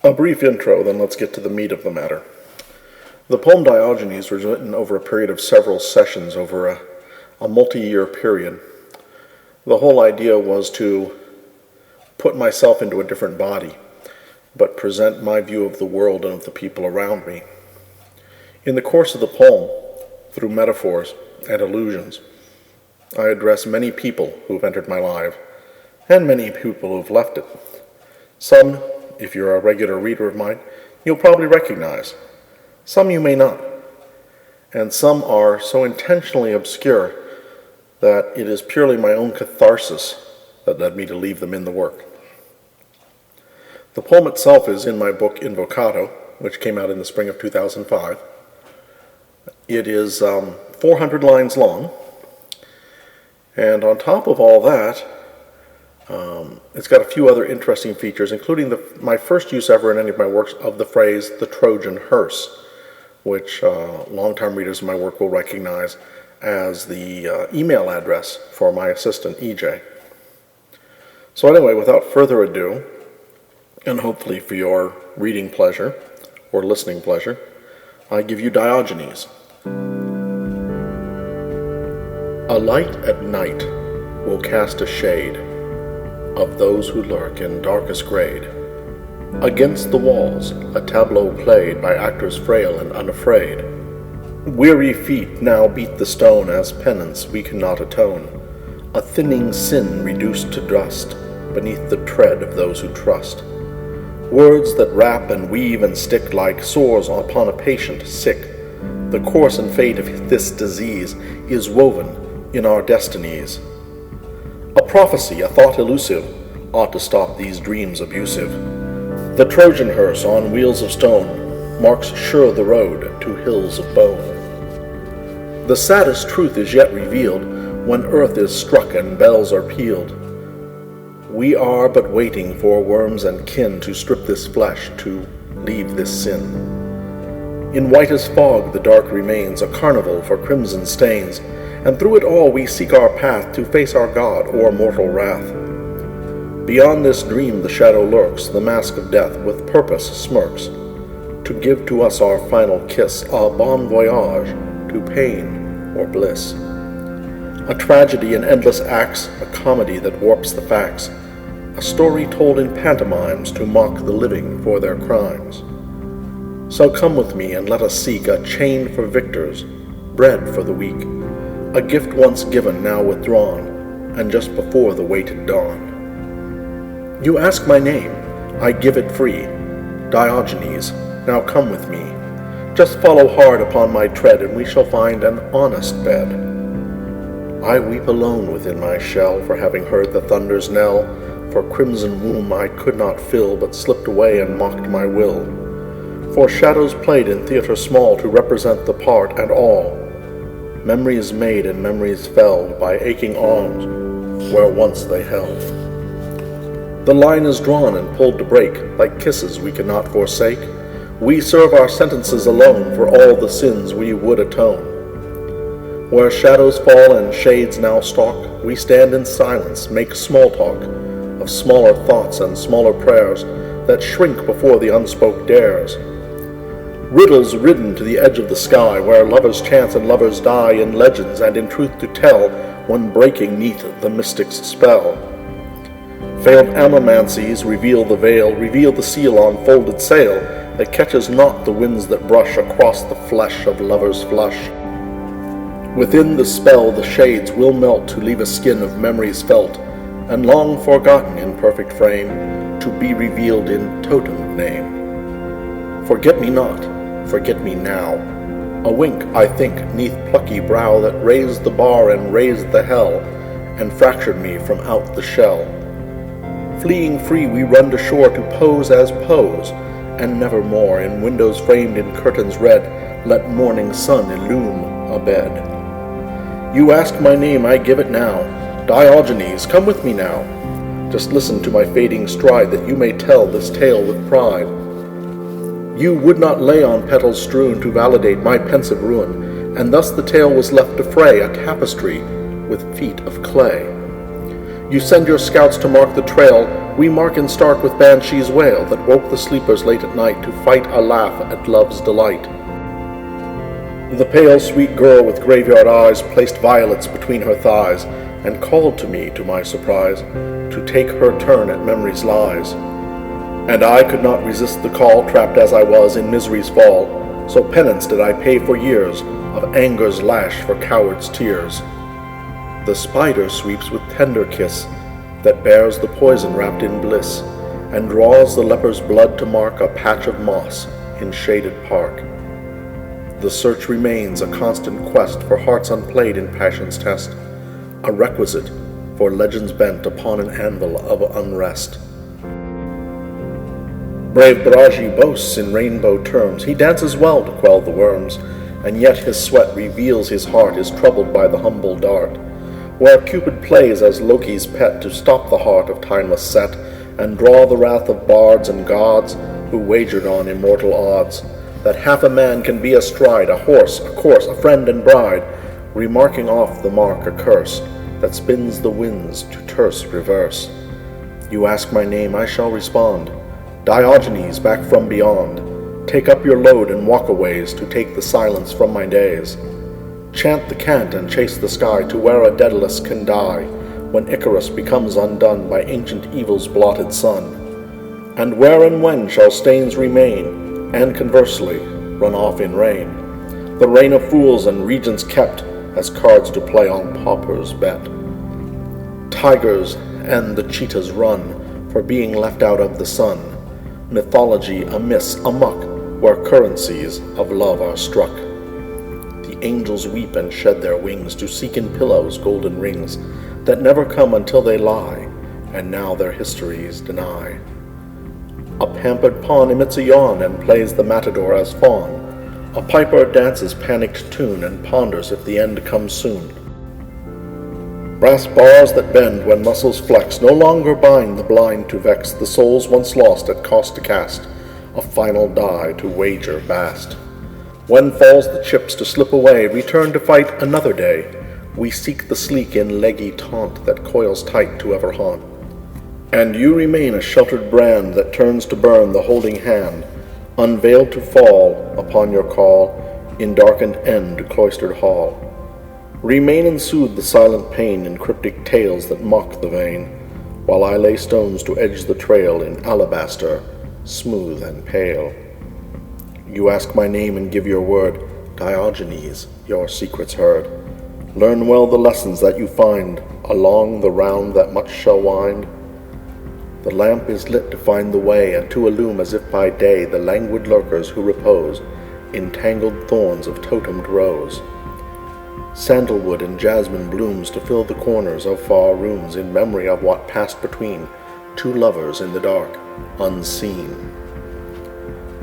A brief intro, then let's get to the meat of the matter. The poem Diogenes was written over a period of several sessions over a multi-year period. The whole idea was to put myself into a different body, but present my view of the world and of the people around me. In the course of the poem, through metaphors and allusions, I address many people who have entered my life, and many people who have left it. Some, if you're a regular reader of mine, you'll probably recognize. Some you may not. And some are so intentionally obscure that it is purely my own catharsis that led me to leave them in the work. The poem itself is in my book Invocato, which came out in the spring of 2005. It is 400 lines long, and on top of all that, it's got a few other interesting features, including my first use ever in any of my works of the phrase, the Trojan hearse, which long-time readers of my work will recognize as the email address for my assistant, EJ. So anyway, without further ado, and hopefully for your reading pleasure or listening pleasure, I give you Diogenes. A light at night will cast a shade of those who lurk in darkest grade. Against the walls, a tableau played by actors frail and unafraid. Weary feet now beat the stone as penance we cannot atone, a thinning sin reduced to dust beneath the tread of those who trust. Words that wrap and weave and stick like sores upon a patient sick. The course and fate of this disease is woven in our destinies. A prophecy, a thought elusive, ought to stop these dreams abusive. The Trojan hearse on wheels of stone marks sure the road to hills of bone. The saddest truth is yet revealed when earth is struck and bells are pealed. We are but waiting for worms and kin to strip this flesh, to leave this sin. In whitest fog the dark remains, a carnival for crimson stains, and through it all we seek our path to face our God or mortal wrath. Beyond this dream the shadow lurks, the mask of death with purpose smirks, to give to us our final kiss, a bon voyage to pain or bliss. A tragedy in endless acts, a comedy that warps the facts, a story told in pantomimes to mock the living for their crimes. So come with me and let us seek a chain for victors, bread for the weak, a gift once given, now withdrawn, and just before the waited dawn. You ask my name, I give it free, Diogenes, now come with me. Just follow hard upon my tread, and we shall find an honest bed. I weep alone within my shell for having heard the thunder's knell, for crimson womb I could not fill, but slipped away and mocked my will. For shadows played in theatre small to represent the part and all, memories made and memories felled by aching arms where once they held. The line is drawn and pulled to break, like kisses we cannot forsake. We serve our sentences alone for all the sins we would atone. Where shadows fall and shades now stalk, we stand in silence, make small talk of smaller thoughts and smaller prayers that shrink before the unspoke dares. Riddles ridden to the edge of the sky, where lovers chance and lovers die in legends and in truth to tell, when breaking neath the mystic's spell. Veiled amormancies reveal the veil, reveal the seal on folded sail, that catches not the winds that brush across the flesh of lovers' flush. Within the spell the shades will melt to leave a skin of memories felt, and long forgotten in perfect frame, to be revealed in totem of name. Forget me not, forget me now. A wink, I think, neath plucky brow that raised the bar and raised the hell, and fractured me from out the shell. Fleeing free we run to shore to pose as pose, and nevermore in windows framed in curtains red, let morning sun illume a bed. You ask my name, I give it now. Diogenes, come with me now. Just listen to my fading stride, that you may tell this tale with pride. You would not lay on petals strewn to validate my pensive ruin, and thus the tale was left to fray, a tapestry with feet of clay. You send your scouts to mark the trail, we mark in stark with banshee's wail that woke the sleepers late at night to fight a laugh at love's delight. The pale, sweet girl with graveyard eyes placed violets between her thighs and called to me, to my surprise, to take her turn at memory's lies. And I could not resist the call, trapped as I was in misery's fall, so penance did I pay for years of anger's lash for cowards' tears. The spider sweeps with tender kiss that bears the poison wrapped in bliss, and draws the leper's blood to mark a patch of moss in shaded park. The search remains a constant quest for hearts unplayed in passion's test, a requisite for legends bent upon an anvil of unrest. Brave Bragi boasts in rainbow terms, he dances well to quell the worms, and yet his sweat reveals his heart is troubled by the humble dart, where Cupid plays as Loki's pet to stop the heart of timeless set, and draw the wrath of bards and gods who wagered on immortal odds, that half a man can be astride a horse, a course, a friend and bride, remarking off the mark a curse that spins the winds to terse reverse. You ask my name, I shall respond, Diogenes back from beyond. Take up your load and walk a ways to take the silence from my days. Chant the cant and chase the sky to where a Daedalus can die, when Icarus becomes undone by ancient evil's blotted sun. And where and when shall stains remain, and conversely run off in rain, the reign of fools and regents kept as cards to play on paupers bet. Tigers and the cheetahs run for being left out of the sun, mythology amiss amuck where currencies of love are struck. The angels weep and shed their wings to seek in pillows golden rings that never come until they lie, and now their histories deny. A pampered pawn emits a yawn and plays the matador as fawn. A piper dances panicked tune and ponders if the end comes soon. Brass bars that bend when muscles flex no longer bind the blind to vex the souls once lost at cost to cast a final die to wager vast. When falls the chips to slip away, return to fight another day. We seek the sleek in leggy taunt that coils tight to ever haunt. And you remain a sheltered brand that turns to burn the holding hand, unveiled to fall upon your call in darkened end cloistered hall. Remain and soothe the silent pain in cryptic tales that mock the vain, while I lay stones to edge the trail in alabaster, smooth and pale. You ask my name and give your word, Diogenes, your secrets heard. Learn well the lessons that you find along the round that much shall wind. The lamp is lit to find the way, and to illume as if by day the languid lurkers who repose in tangled thorns of totemed rose. Sandalwood and jasmine blooms to fill the corners of far rooms in memory of what passed between two lovers in the dark, unseen.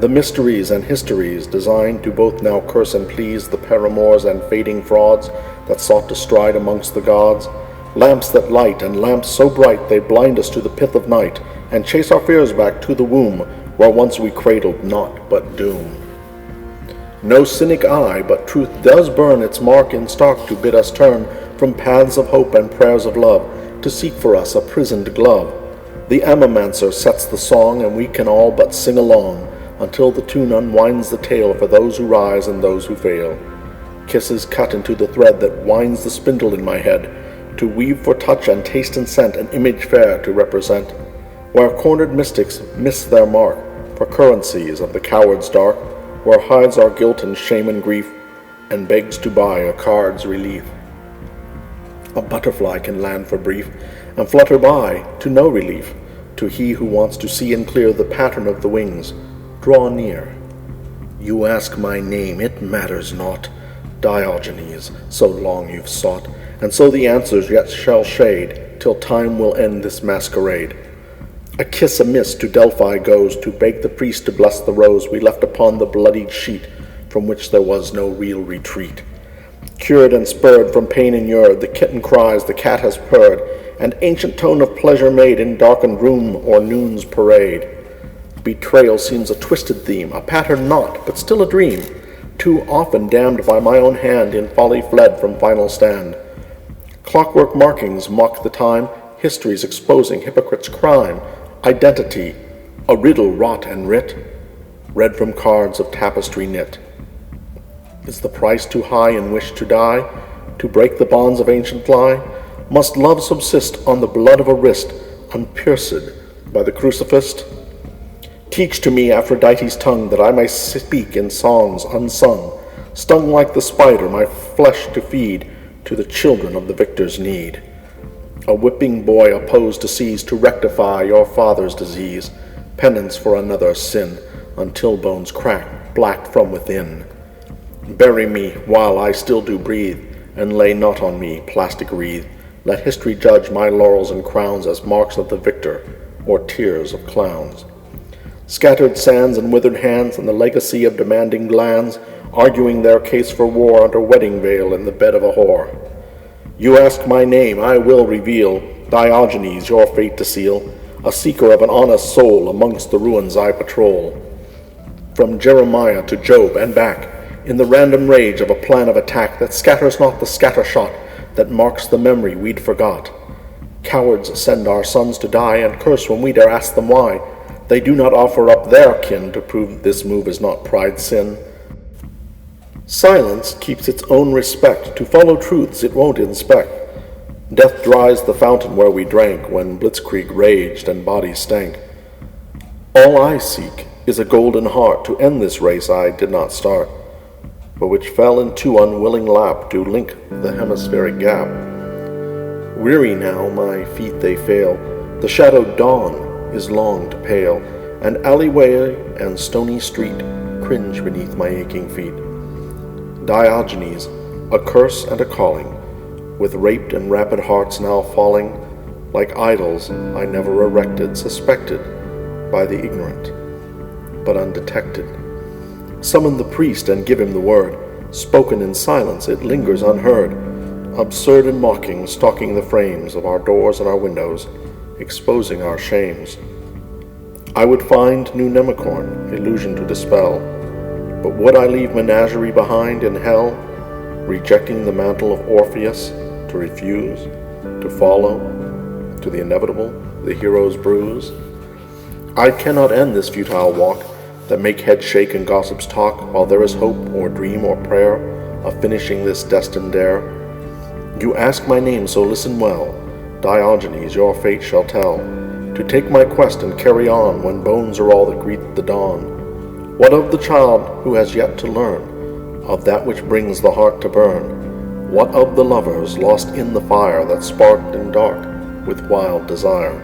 The mysteries and histories designed to both now curse and please the paramours and fading frauds that sought to stride amongst the gods, lamps that light and lamps so bright they blind us to the pith of night and chase our fears back to the womb where once we cradled naught but doom. No cynic eye, but truth does burn its mark in stark to bid us turn from paths of hope and prayers of love to seek for us a prisoned glove. The ammomancer sets the song, and we can all but sing along until the tune unwinds the tale for those who rise and those who fail. Kisses cut into the thread that winds the spindle in my head, to weave for touch and taste and scent an image fair to represent, where cornered mystics miss their mark for currencies of the coward's dark, where hides our guilt and shame and grief, and begs to buy a card's relief. A butterfly can land for brief, and flutter by to no relief. To he who wants to see and clear the pattern of the wings, draw near. You ask my name, it matters not, Diogenes, so long you've sought, and so the answers yet shall shade, till time will end this masquerade. A kiss amiss to Delphi goes, to beg the priest to bless the rose we left upon the bloodied sheet, from which there was no real retreat. Cured and spurred from pain inured, the kitten cries, the cat has purred, and ancient tone of pleasure made in darkened room or noon's parade. Betrayal seems a twisted theme, a pattern not, but still a dream, too often damned by my own hand in folly fled from final stand. Clockwork markings mock the time, history's exposing hypocrite's crime, identity, a riddle wrought and writ, read from cards of tapestry knit. Is the price too high in wish to die, to break the bonds of ancient lie? Must love subsist on the blood of a wrist, unpierced by the crucifix? Teach to me Aphrodite's tongue, that I may speak in songs unsung, stung like the spider, my flesh to feed to the children of the victor's need. A whipping boy opposed to seize, to rectify your father's disease, penance for another's sin, until bones crack black from within. Bury me while I still do breathe, and lay not on me plastic wreath. Let history judge my laurels and crowns as marks of the victor, or tears of clowns. Scattered sands and withered hands, and the legacy of demanding glands, arguing their case for war under wedding veil in the bed of a whore. You ask my name, I will reveal, Diogenes, your fate to seal, a seeker of an honest soul amongst the ruins I patrol. From Jeremiah to Job and back, in the random rage of a plan of attack that scatters not the scatter shot that marks the memory we'd forgot. Cowards send our sons to die and curse when we dare ask them why. They do not offer up their kin to prove this move is not pride's sin. Silence keeps its own respect, to follow truths it won't inspect. Death dries the fountain where we drank when blitzkrieg raged and bodies stank. All I seek is a golden heart to end this race I did not start, but which fell into unwilling lap to link the hemispheric gap. Weary now my feet they fail, the shadowed dawn is long to pale, and alleyway and stony street cringe beneath my aching feet. Diogenes, a curse and a calling, with raped and rapid hearts now falling, like idols I never erected, suspected by the ignorant, but undetected. Summon the priest and give him the word, spoken in silence it lingers unheard, absurd and mocking, stalking the frames of our doors and our windows, exposing our shames. I would find new Nemicorn, illusion to dispel, but would I leave menagerie behind in hell, rejecting the mantle of Orpheus, to refuse, to follow, to the inevitable, the hero's bruise? I cannot end this futile walk, that make heads shake and gossips talk, while there is hope or dream or prayer of finishing this destined dare. You ask my name, so listen well, Diogenes, your fate shall tell, to take my quest and carry on when bones are all that greet the dawn. What of the child who has yet to learn of that which brings the heart to burn? What of the lovers lost in the fire that sparked in dark with wild desire?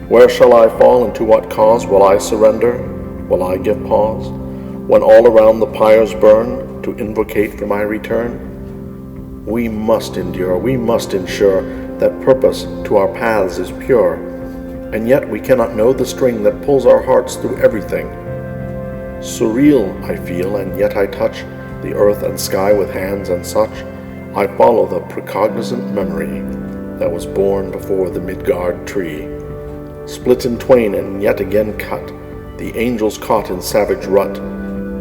Where shall I fall, and to what cause will I surrender? Will I give pause, when all around the pyres burn, to invocate for my return? We must endure, we must ensure that purpose to our paths is pure, and yet we cannot know the string that pulls our hearts through everything. Surreal I feel, and yet I touch the earth and sky with hands and such. I follow the precognizant memory that was born before the Midgard tree. Split in twain and yet again cut, the angels caught in savage rut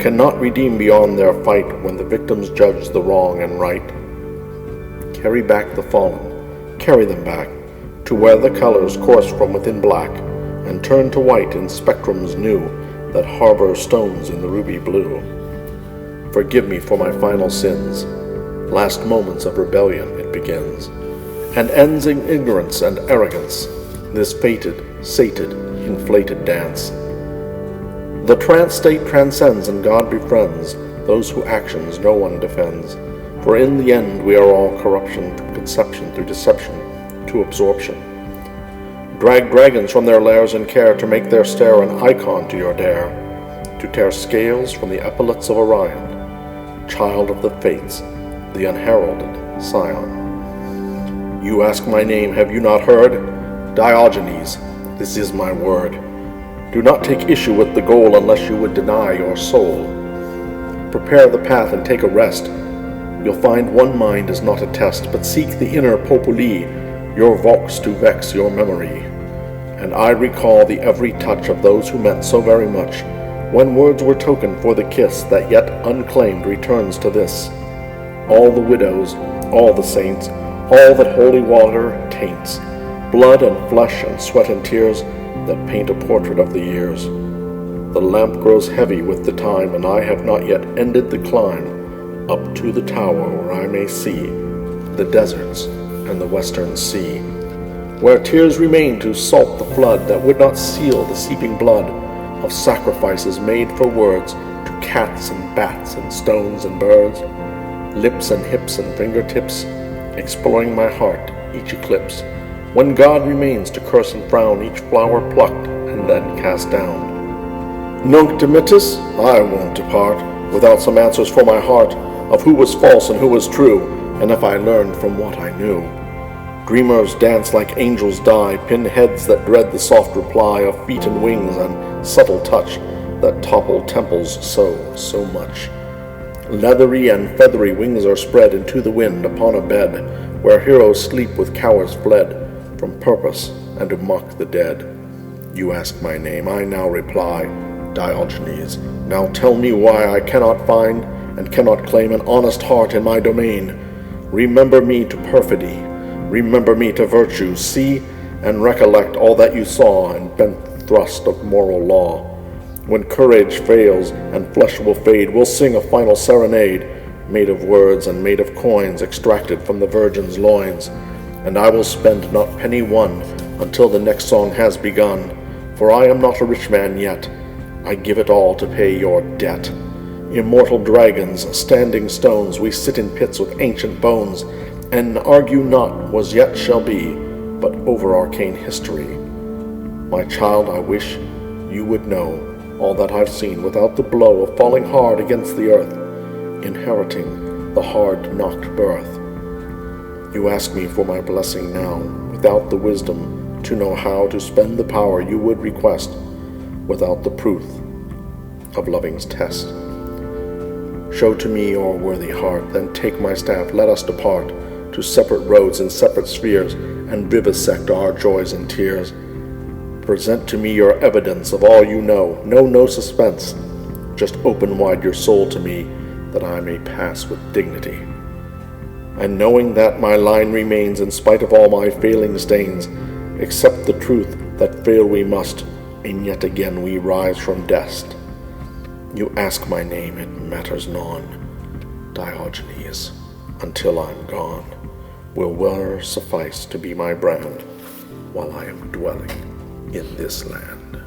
cannot redeem beyond their fight when the victims judge the wrong and right. Carry back the fallen, carry them back to where the colors course from within black and turn to white in spectrums new that harbor stones in the ruby blue. Forgive me for my final sins. Last moments of rebellion it begins, and ends in ignorance and arrogance, this fated, sated, inflated dance. The trance state transcends and God befriends those whose actions no one defends, for in the end we are all corruption from conception through deception to absorption. Drag dragons from their lairs in care to make their stare an icon to your dare, to tear scales from the epaulets of Orion, child of the fates, the unheralded scion. You ask my name, have you not heard? Diogenes, this is my word. Do not take issue with the goal unless you would deny your soul. Prepare the path and take a rest. You'll find one mind is not a test, but seek the inner populi, your vox to vex your memory. And I recall the every touch of those who meant so very much, when words were token for the kiss that yet unclaimed returns to this. All the widows, all the saints, all that holy water taints, blood and flesh and sweat and tears that paint a portrait of the years. The lamp grows heavy with the time, and I have not yet ended the climb up to the tower where I may see the deserts and the western sea, where tears remain to salt the flood that would not seal the seeping blood of sacrifices made for words to cats and bats and stones and birds, lips and hips and fingertips, exploring my heart each eclipse, when God remains to curse and frown each flower plucked and then cast down. Nunc dimittis, I won't depart without some answers for my heart of who was false and who was true, and if I learned from what I knew. Dreamers dance like angels die, pin heads that dread the soft reply of feet and wings and subtle touch that topple temples so much. Leathery and feathery wings are spread into the wind upon a bed where heroes sleep with cowards fled from purpose and to mock the dead. You ask my name, I now reply, Diogenes. Now tell me why I cannot find and cannot claim an honest heart in my domain. Remember me to perfidy, remember me to virtue, see and recollect all that you saw and bent thrust of moral law. When courage fails and flesh will fade, we'll sing a final serenade, made of words and made of coins extracted from the virgin's loins. And I will spend not penny one until the next song has begun, for I am not a rich man yet. I give it all to pay your debt. Immortal dragons, standing stones, we sit in pits with ancient bones, and argue not was yet shall be, but over arcane history. My child, I wish you would know all that I've seen without the blow of falling hard against the earth, inheriting the hard-knocked birth. You ask me for my blessing now, without the wisdom to know how to spend the power you would request, without the proof of loving's test. Show to me your worthy heart, then take my staff, let us depart to separate roads and separate spheres, and vivisect our joys and tears. Present to me your evidence of all you know, no suspense, just open wide your soul to me, that I may pass with dignity. And knowing that my line remains in spite of all my failing stains, accept the truth that fail we must, and yet again we rise from dust. You ask my name, it matters none, Diogenes, until I'm gone, will well suffice to be my brand, while I am dwelling in this land.